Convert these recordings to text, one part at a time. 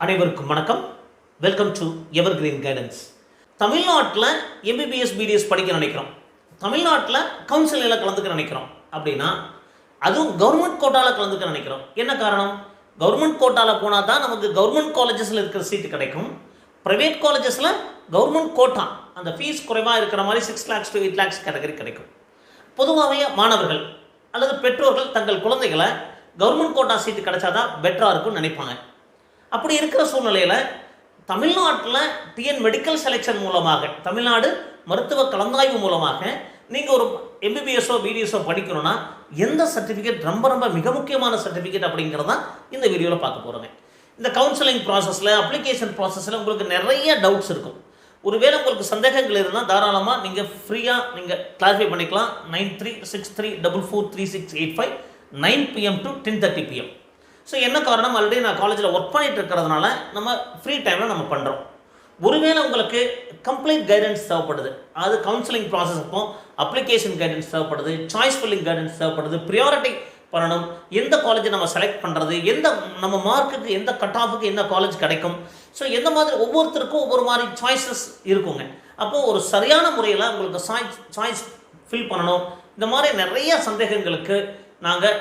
அனைவருக்கும் வணக்கம். Welcome to ever green guidance. தமிழ்நாட்டில் எம்பிபிஎஸ் பிடிஎஸ் படிக்க நினைக்கிறோம், தமிழ்நாட்டில் கவுன்சிலிங்கில் கலந்துக்க நினைக்கிறோம் அப்படின்னா அதுவும் கவர்மெண்ட் கோட்டாவில் கலந்துக்க நினைக்கிறோம். என்ன காரணம்? கவர்மெண்ட் கோட்டாவில் போனால் தான் நமக்கு கவர்மெண்ட் காலேஜஸில் இருக்கிற சீட்டு கிடைக்கும். ப்ரைவேட் காலேஜஸில் கவர்மெண்ட் கோட்டா அந்த ஃபீஸ் குறைவாக இருக்கிற மாதிரி 6 lakhs to 8 lakhs கேட்டகரி கிடைக்கும். பொதுவாகவே மாணவர்கள் அல்லது பெற்றோர்கள் தங்கள் குழந்தைகளை கவர்மெண்ட் கோட்டா சீட்டு கிடைச்சாதான் பெட்டராக இருக்கும்னு நினைப்பாங்க. அப்படி இருக்கிற சூழ்நிலையில் தமிழ்நாட்டில் டிஎன் மெடிக்கல் செலெக்ஷன் மூலமாக, தமிழ்நாடு மருத்துவ கலந்தாய்வு மூலமாக நீங்கள் ஒரு எம்பிபிஎஸ்ஓ பிடிஎஸ்ஓ படிக்கணும்னா எந்த சர்டிஃபிகேட் ரொம்ப ரொம்ப மிக முக்கியமான சர்டிஃபிகேட் அப்படிங்கிறதான் இந்த வீடியோவில் பார்க்க போகிறோங்க. இந்த கவுன்சிலிங் ப்ராசஸில், அப்ளிகேஷன் ப்ராசஸில் உங்களுக்கு நிறைய டவுட்ஸ் இருக்கும். ஒருவேளை உங்களுக்கு சந்தேகங்கள் இருந்தால் தாராளமாக நீங்கள் ஃப்ரீயாக நீங்கள் கிளாரிஃபை பண்ணிக்கலாம். 9363443685 9 PM to 10:30 PM. ஸோ என்ன காரணம், ஆல்ரெடி நான் காலேஜில் ஒர்க் பண்ணிட்டு இருக்கிறதுனால நம்ம ஃப்ரீ டைமில் நம்ம பண்ணுறோம். ஒருவேளை உங்களுக்கு கம்ப்ளீட் கைடன்ஸ் தேவைப்படுது, அது கவுன்சிலிங் ப்ராசஸ் அப்போ அப்ளிகேஷன் கைடன்ஸ் தேவைப்படுது, சாய்ஸ் ஃபில்லிங் கைடன்ஸ் தேவைப்படுது, ப்ரியாரிட்டி பண்ணணும், எந்த காலேஜை நம்ம செலக்ட் பண்ணுறது, எந்த நம்ம மார்க்குக்கு எந்த கட் ஆஃபுக்கு என்ன காலேஜ் கிடைக்கும், ஸோ எந்த மாதிரி ஒவ்வொருத்தருக்கும் ஒவ்வொரு மாதிரி சாய்ஸஸ் இருக்குங்க. அப்போது ஒரு சரியான முறையில் உங்களுக்கு சாய்ஸ் ஃபில் பண்ணணும். இந்த மாதிரி நிறைய சந்தேகங்களுக்கு நாங்கள்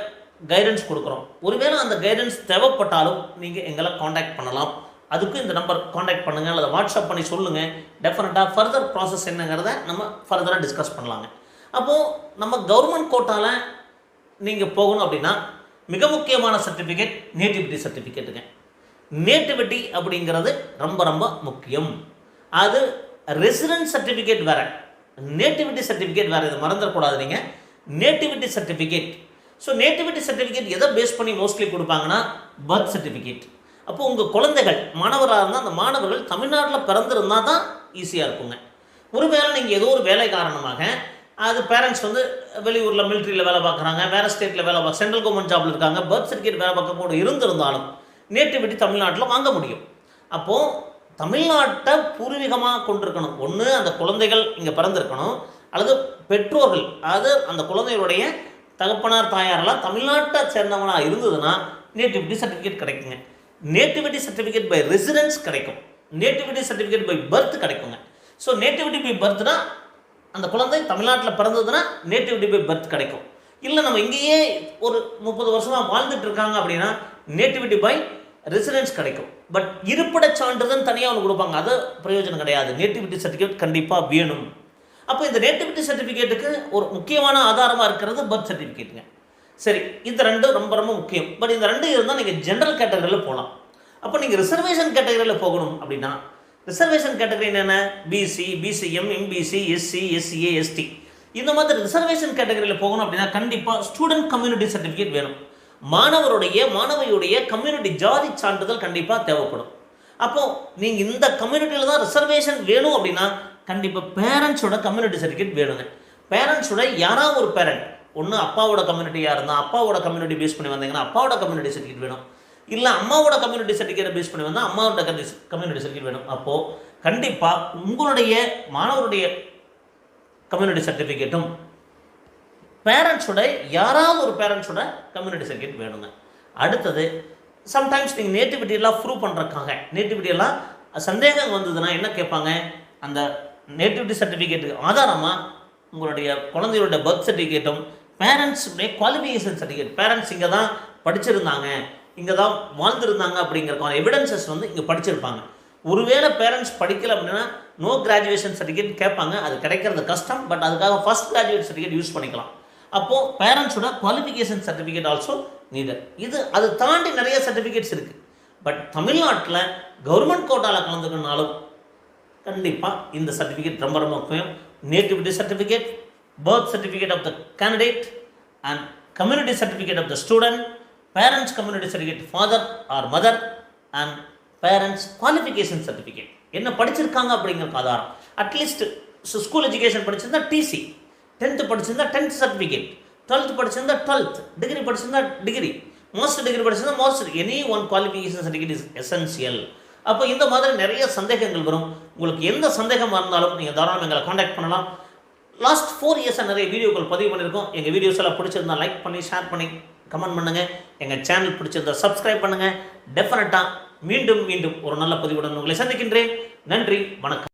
கைடன்ஸ் கொடுக்குறோம். ஒருவேளை அந்த கைடன்ஸ் தேவைப்பட்டாலும் நீங்கள் எங்களை காண்டாக்ட் பண்ணலாம். அதுக்கு இந்த நம்பர் காண்டாக்ட் பண்ணுங்கள் அல்லது வாட்ஸ்அப் பண்ணி சொல்லுங்கள். டெஃபினட்டாக ஃபர்தர் ப்ராசஸ் என்னங்கிறத நம்ம ஃபர்தராக டிஸ்கஸ் பண்ணலாங்க. அப்போது நம்ம கவர்மெண்ட் கோட்டாவில் நீங்கள் போகணும் அப்படின்னா மிக முக்கியமான சர்டிஃபிகேட் நேட்டிவிட்டி சர்டிஃபிகேட்டுங்க. நேட்டிவிட்டி அப்படிங்கிறது ரொம்ப ரொம்ப முக்கியம். அது ரெசிடென்ட் சர்டிஃபிகேட் வேறு, நேட்டிவிட்டி சர்டிஃபிகேட் வேறு, இதை மறந்துடக்கூடாது. நீங்கள் nativity certificate, so nativity certificate எதை பேஸ் பண்ணி மோஸ்ட்லி கொடுப்பாங்கன்னா பர்த் சர்டிஃபிகேட். அப்போது உங்கள் குழந்தைகள் மாணவராக இருந்தால் அந்த மாணவர்கள் தமிழ்நாட்டில் பிறந்திருந்தால் தான் ஈஸியாக இருக்குங்க. ஒருவேளை நீங்கள் ஏதோ ஒரு வேலை காரணமாக அது பேரண்ட்ஸ் வெளியூரில் மிலிட்ரியில் வேலை பார்க்குறாங்க, வேறு ஸ்டேட்டில் வேலை பார்க்க, சென்ட்ரல் கவர்மெண்ட் ஜாபில் இருக்காங்க, பர்த் சர்டிஃபிகேட் வேலை பார்க்க கூட இருந்திருந்தாலும் நேட்டிவிட்டி தமிழ்நாட்டில் வாங்க முடியும். அப்போது தமிழ்நாட்டை பூர்வீகமாக கொண்டிருக்கணும். ஒன்று அந்த குழந்தைகள் இங்கே பிறந்திருக்கணும், அல்லது பெற்றோர்கள் அது அந்த குழந்தைகளுடைய தகப்பனார் தாயாரெல்லாம் தமிழ்நாட்டை சேர்ந்தவனாக இருந்ததுன்னா நேட்டிவிட்டி சர்டிஃபிகேட் கிடைக்குங்க. நேட்டிவிட்டி சர்டிஃபிகேட் பை ரெசிடென்ஸ் கிடைக்கும், நேட்டிவிட்டி சர்டிஃபிகேட் பை பர்த் கிடைக்குங்க. ஸோ நேட்டிவிட்டி பை பர்த்னா அந்த குழந்தை தமிழ்நாட்டில் பிறந்ததுன்னா நேட்டிவிட்டி பை பர்த் கிடைக்கும். இல்லை நம்ம இங்கேயே ஒரு 30 வருஷமாக வாழ்ந்துட்டு இருக்காங்க அப்படின்னா நேட்டிவிட்டி பை ரெசிடென்ஸ் கிடைக்கும். பட் இருப்பிட சான்றிதழ் தனியாக ஒன்று கொடுப்பாங்க, அது பிரயோஜனம் கிடையாது. நேட்டிவிட்டி சர்டிஃபிகேட் கண்டிப்பாக வேணும். அப்போ இந்த நேட்டிவிட்டி சர்டிஃபிகேட்டுக்கு ஒரு முக்கியமான ஆதாரமாக இருக்கிறது பர்த் சர்டிஃபிகேட்டுங்க. சரி, இந்த ரெண்டும் ரொம்ப ரொம்ப முக்கியம். பட் இந்த ரெண்டு இருந்தால் நீங்கள் ஜென்ரல் கேட்டகரியில் போகலாம். அப்போ நீங்கள் ரிசர்வேஷன் கேட்டகரியில் போகணும் அப்படின்னா ரிசர்வேஷன் கேட்டகரி என்னென்ன? BC, BCM, MBC, SC, SCA, ST, இந்த மாதிரி ரிசர்வேஷன் கேட்டகரியில் போகணும் அப்படின்னா கண்டிப்பாக ஸ்டூடெண்ட் கம்யூனிட்டி சர்டிஃபிகேட் வேணும். மாணவியுடைய கம்யூனிட்டி ஜாதி சான்றிதழ் கண்டிப்பாக தேவைப்படும். அப்போது நீங்கள் இந்த கம்யூனிட்டியில் தான் ரிசர்வேஷன் வேணும் அப்படின்னா கண்டிப்பாக பேரண்ட்ஸோட கம்யூனிட்டி சர்டிஃபிகேட் வேணுங்க. பேரண்ட்ஸோட யாராவது ஒரு பேரண்ட், ஒன்று அப்பாவோட கம்யூனிட்டியாக இருந்தால் அப்பாவோட கம்யூனிட்டி பேஸ் பண்ணி வந்தீங்கன்னா அப்பாவோட கம்யூனிட்டி சர்டிஃபிகேட் வேணும். இல்லை அம்மாவோட கம்யூனிட்டி சர்டிஃபிகேட் பேஸ் பண்ணி வந்தால் அம்மாவோட கம்யூனிட்டி சர்டிஃபிகேட் வேணும். அப்போது கண்டிப்பாக உங்களுடைய மாணவருடைய கம்யூனிட்டி சர்டிஃபிகேட்டும் பேரண்ட்ஸோட யாராவது ஒரு பேரண்ட்ஸோட கம்யூனிட்டி சர்டிஃபிகேட் வேணுங்க. அடுத்தது, சம்டைம்ஸ் நீங்கள் நேட்டிவிட்டியெல்லாம் ப்ரூவ் பண்ணுறதுக்காக நேட்டிவிட்டியெல்லாம் சந்தேகம் வந்ததுன்னா என்ன கேட்பாங்க, அந்த நேட்டிவிட்டி சர்டிஃபிகேட்டுக்கு ஆதாரமாக உங்களுடைய குழந்தையோட பர்த் சர்டிஃபிகேட்டும் பேரண்ட்ஸுடைய குவாலிஃபிகேஷன் சர்டிஃபிகேட், பேரண்ட்ஸ் இங்கே தான் படிச்சிருந்தாங்க, இங்கே தான் வாழ்ந்துருந்தாங்க அப்படிங்கிறக்கான எவிடன்சஸ் இங்கே படிச்சிருப்பாங்க. ஒருவேளை பேரண்ட்ஸ் படிக்கலை அப்படின்னா நோ கிராஜுவேஷன் சர்டிஃபிகேட் கேட்பாங்க, அது கிடைக்கிறது கஷ்டம். பட் அதுக்காக ஃபஸ்ட் கிராஜுவேட் சர்டிஃபிகேட் யூஸ் பண்ணிக்கலாம். அப்போது பேரண்ட்ஸோட குவாலிஃபிகேஷன் சர்டிஃபிகேட் ஆல்சோ நீடட். அது தாண்டி நிறைய சர்டிஃபிகேட்ஸ் இருக்குது. பட் தமிழ்நாட்டில் கவர்மெண்ட் கோட்டாவில் கலந்துக்கணுனாலும் கண்டிப்பாக இந்த சர்டிஃபிகேட் ரொம்ப ரொம்ப முக்கியம். Nativity certificate, birth certificate of the candidate and community certificate of the student, parents community certificate father or mother and parents qualification certificate, என்ன படிச்சிருக்காங்க அப்படிங்கிற ஆதாரம். அட்லீஸ்ட் ஸ்கூல் எஜுகேஷன் படிச்சிருந்தா டிசி, 10th படிச்சிருந்தா 10th சர்டிஃபிகேட், 12th படிச்சிருந்தா 12th, degree படிச்சிருந்தா degree, master degree படிச்சிருந்தா master, any one qualification certificate is essential. அப்போ இந்த மாதிரி நிறைய சந்தேகங்கள் வரும். உங்களுக்கு எந்த சந்தேகமாக இருந்தாலும் நீங்கள் தாராளமாக எங்களை காண்டாக்ட் பண்ணலாம். லாஸ்ட் 4 இயர்ஸாக நிறைய வீடியோக்கள் பதிவு பண்ணியிருக்கோம். எங்கள் வீடியோஸ் எல்லாம் பிடிச்சிருந்தா லைக் பண்ணி ஷேர் பண்ணி கமெண்ட் பண்ணுங்கள். எங்கள் சேனல் பிடிச்சிருந்தா சப்ஸ்கிரைப் பண்ணுங்கள். டெஃபினட்டாக மீண்டும் மீண்டும் ஒரு நல்ல பதிவுடன் உங்களை சந்திக்கின்றேன். நன்றி, வணக்கம்.